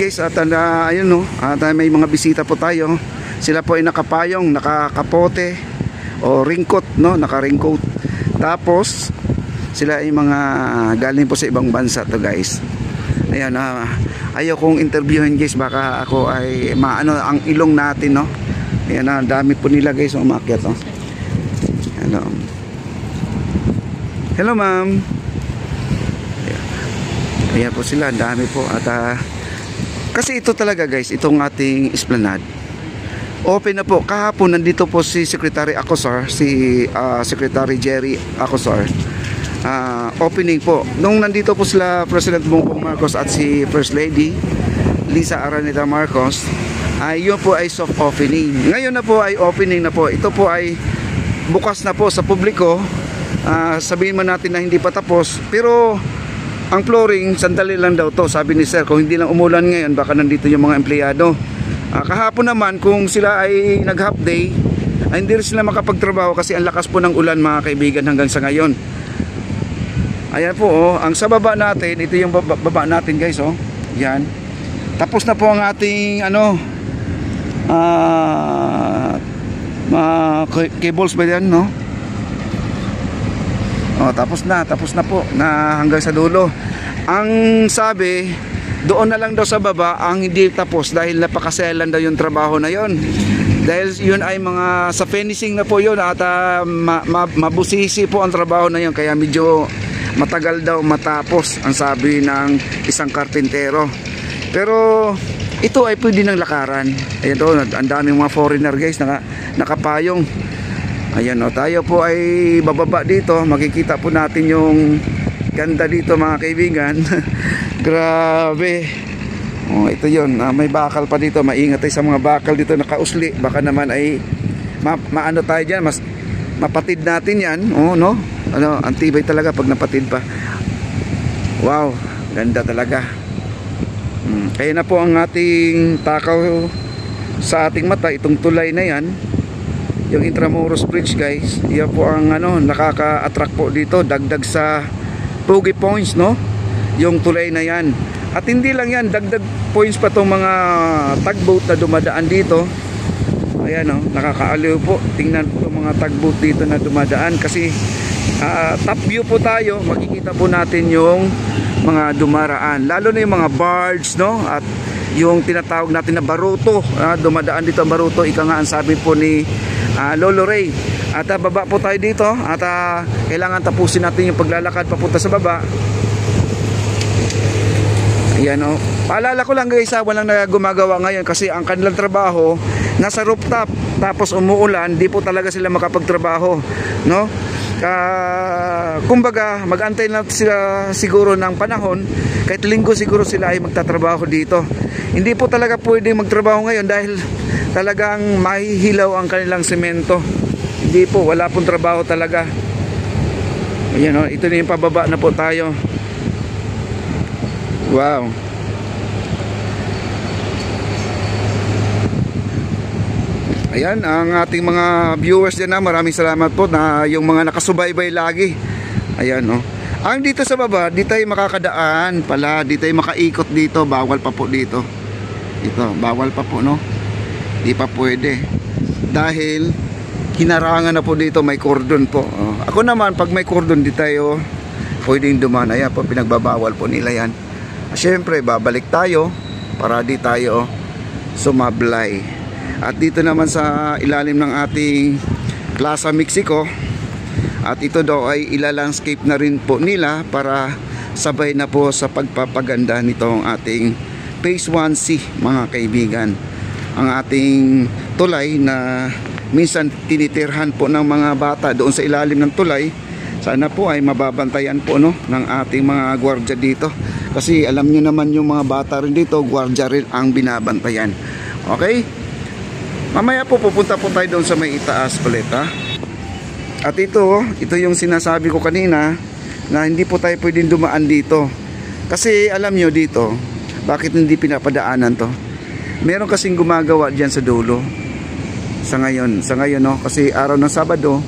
guys, at ayun no, at may mga bisita po tayo. Sila po ay nakapayong, nakakapote o ringkot no, naka-ringcoat. Tapos sila ay mga galing po sa ibang bansa to guys. Ayan, ayaw kong interviewin guys, baka ako ay maano ang ilong natin no. Ayan, dami po nila guys, umakyat no. Hello. Hello ma'am. Ayan po sila, dami po. At kasi ito talaga guys, itong ating esplanade open na po. Kahapon nandito po si Secretary Acosar, si Secretary Jerry Acosar. Opening po. Nung nandito po sila President Bongbong Marcos at si First Lady Lisa Araneta Marcos, yun po ay soft opening. Ngayon na po ay opening na po. Ito po ay bukas na po sa publiko. Sabihin man natin na hindi pa tapos, pero ang flooring, sandali lang daw to, sabi ni sir. Kung hindi lang umulan ngayon, baka nandito yung mga empleyado. Kahapon naman, kung sila ay nag-half day, ay hindi rin sila makapagtrabaho kasi ang lakas po ng ulan mga kaibigan hanggang sa ngayon. Ayan po, oh, ang sa baba natin, ito yung baba natin guys, oh. Yan. Tapos na po ang ating cables ba yan, no? Oh, tapos na po na hanggang sa dulo. Ang sabi, doon na lang daw sa baba ang hindi tapos dahil napakaselan daw yung trabaho na yon. Dahil yun ay mga sa finishing na po yun at mabusisi po ang trabaho na yun, kaya medyo matagal daw matapos ang sabi ng isang karpintero. Pero ito ay pwede ng lakaran. Ayan doon, ang daming mga foreigner guys nakapayong. Ayan o, tayo po ay bababa dito. Makikita po natin yung ganda dito mga kaibigan. Grabe. Oh, ito yun, may bakal pa dito. Maingat tayo sa mga bakal dito nakausli. Baka naman ay maano tayo dyan, mas mapatid natin yan. Oh, no? Antibay talaga pag napatid pa. Wow, ganda talaga. Kaya na po ang ating takaw sa ating mata, itong tulay na yan, yung Intramuros Bridge guys. Yan po ang nakaka-attract po dito, dagdag sa Pugi points no, yung tulay na yan. At hindi lang yan, dagdag points pa tong mga tugboat na dumadaan dito. Ayan oh, nakakaaliw po. Tingnan po mga tugboat dito na dumadaan kasi top view po tayo, makikita po natin yung mga dumaraan, lalo na yung mga barge no, at yung tinatawag natin na baruto. Dumadaan dito ang baruto, ika nga ang sabi po ni Lolo Ray. At baba po tayo dito at kailangan tapusin natin yung paglalakad papunta sa baba. Ayan o, paalala ko lang guys, walang gumagawa ngayon kasi ang kanilang trabaho nasa rooftop, tapos umuulan, di po talaga sila makapagtrabaho no. Kumbaga mag-antay lang sila siguro ng panahon, kahit linggo siguro sila ay magtatrabaho dito. Hindi po talaga pwedeng magtrabaho ngayon dahil talagang mahihilaw ang kanilang semento. Hindi po, wala pong trabaho talaga. Ayan o, ito na yung pababa na po tayo. Wow. Ayan, ang ating mga viewers dyan maraming salamat po na yung mga nakasubaybay lagi. Ayan o. Ang dito sa baba, di tayo makakadaan pala, di tayo makaikot dito, bawal pa po dito. Ito, bawal pa po no. Di pa pwede. Dahil hinarangan na po dito, may cordon po. Ako naman, pag may cordon, di tayo pwedeng dumaan. Ayan po, pinagbabawal po nila yan. Siyempre, babalik tayo para di tayo sumablay. At dito naman sa ilalim ng ating Plaza Mexico, at ito daw ay ilalandscape na rin po nila para sabay na po sa pagpapaganda nitong ating Phase 1C mga kaibigan. Ang ating tulay na minsan tinitirhan po ng mga bata doon sa ilalim ng tulay, sana po ay mababantayan po no ng ating mga gwardiya dito. Kasi alam nyo naman yung mga bata rin dito, gwardiya rin ang binabantayan. Okay? Mamaya po pupunta po tayo doon sa may itaas ulit ha. At ito yung sinasabi ko kanina na hindi po tayo pwedeng dumaan dito. Kasi alam nyo dito, bakit hindi pinapadaanan to? Meron kasing gumagawa dyan sa dulo. Sa ngayon no, kasi araw ng Sabado,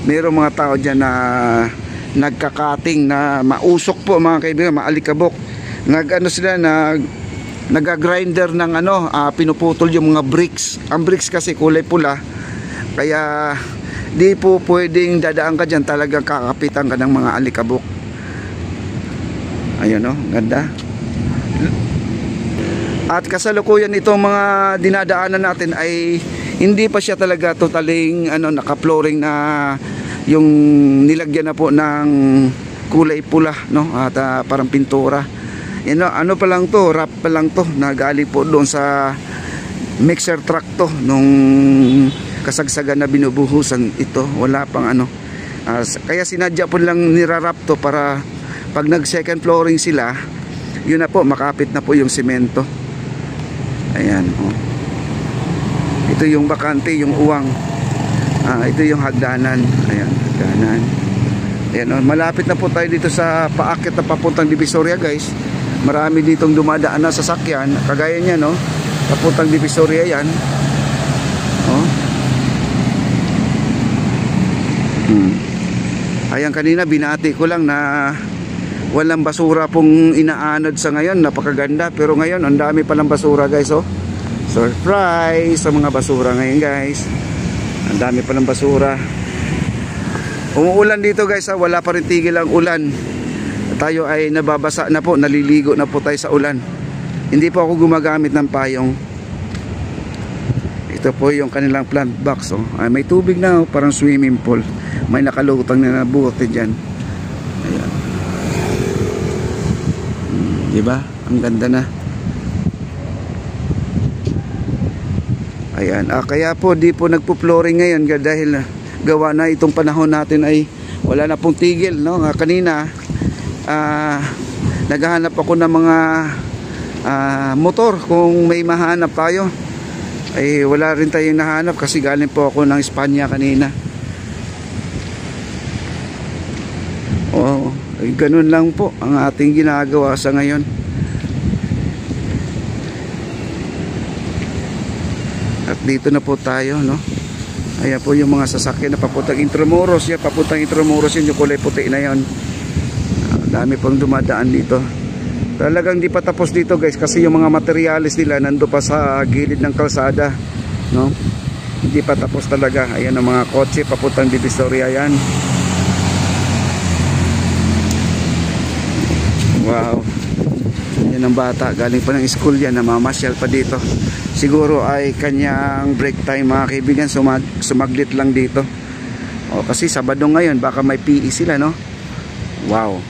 merong mga tao dyan na nagkakating na mausok po mga kaibigan, maalikabok. Sila nagagrinder ng pinuputol yung mga bricks. Ang bricks kasi kulay pula, kaya di po pwedeng dadaan ka dyan, talagang kakapitan ka ng mga alikabok. Ayun, ganda. At kasalukuyan itong mga dinadaanan natin ay hindi pa siya talaga totaling naka-flooring na yung nilagyan na po ng kulay pula, no? At parang pintura. Ano pa lang to, wrap pa lang to, nagaling po doon sa mixer truck to nung kasagsagan na binubuhusan ito. Wala pang kaya sinadya po lang nirarap to para pag nag second flooring sila, yun na po, makapit na po yung semento. Ayan, ito yung bakante, yung uwang. Ito yung hagdanan. Ayan, hagdanan. Ayan, malapit na po tayo dito sa paakit na papuntang Divisoria, guys. Marami ditong dumadaan na sasakyan, kagaya niya, papuntang Divisoria yan. Ayan, kanina binati ko lang na walang basura pong inaanod sa ngayon, napakaganda. Pero ngayon ang dami palang basura, guys. Surprise sa mga basura ngayon, guys. Ang dami palang basura. Umuulan dito, guys. Wala pa rin tigil ang ulan. Tayo ay nababasa na po, naliligo na po tayo sa ulan. Hindi po ako gumagamit ng payong. Ito po yung kanilang plant box. May tubig na, parang swimming pool. May nakalutang na nabuti dyan. Ayan. Diba? Ang ganda na. Ayan. Kaya po di po nagpo-flooring ngayon dahil gawa na itong panahon natin ay wala na pong tigil, no? Kanina naghahanap ako ng mga motor kung may mahanap tayo. Ay wala rin tayong nahanap kasi galing po ako ng Espanya kanina. Ganun lang po ang ating ginagawa sa ngayon. At dito na po tayo, no? Ayan po yung mga sasakyan na papuntang Intramuros. Yan, papuntang Intramuros yun, yung kulay puti na yon. Dami pang dumadaan dito. Talagang di pa tapos dito, guys, kasi yung mga materialis nila nando pa sa gilid ng kalsada, no? Hindi pa tapos talaga. Ayan ang mga kotse papuntang Divisoria yan. Wow. Yan ang bata, galing pa ng school yan, namamasyal pa dito. Siguro ay kanyang break time, mga kaibigan. Sumaglit lang dito. Kasi Sabado ngayon, baka may PE sila, no? Wow.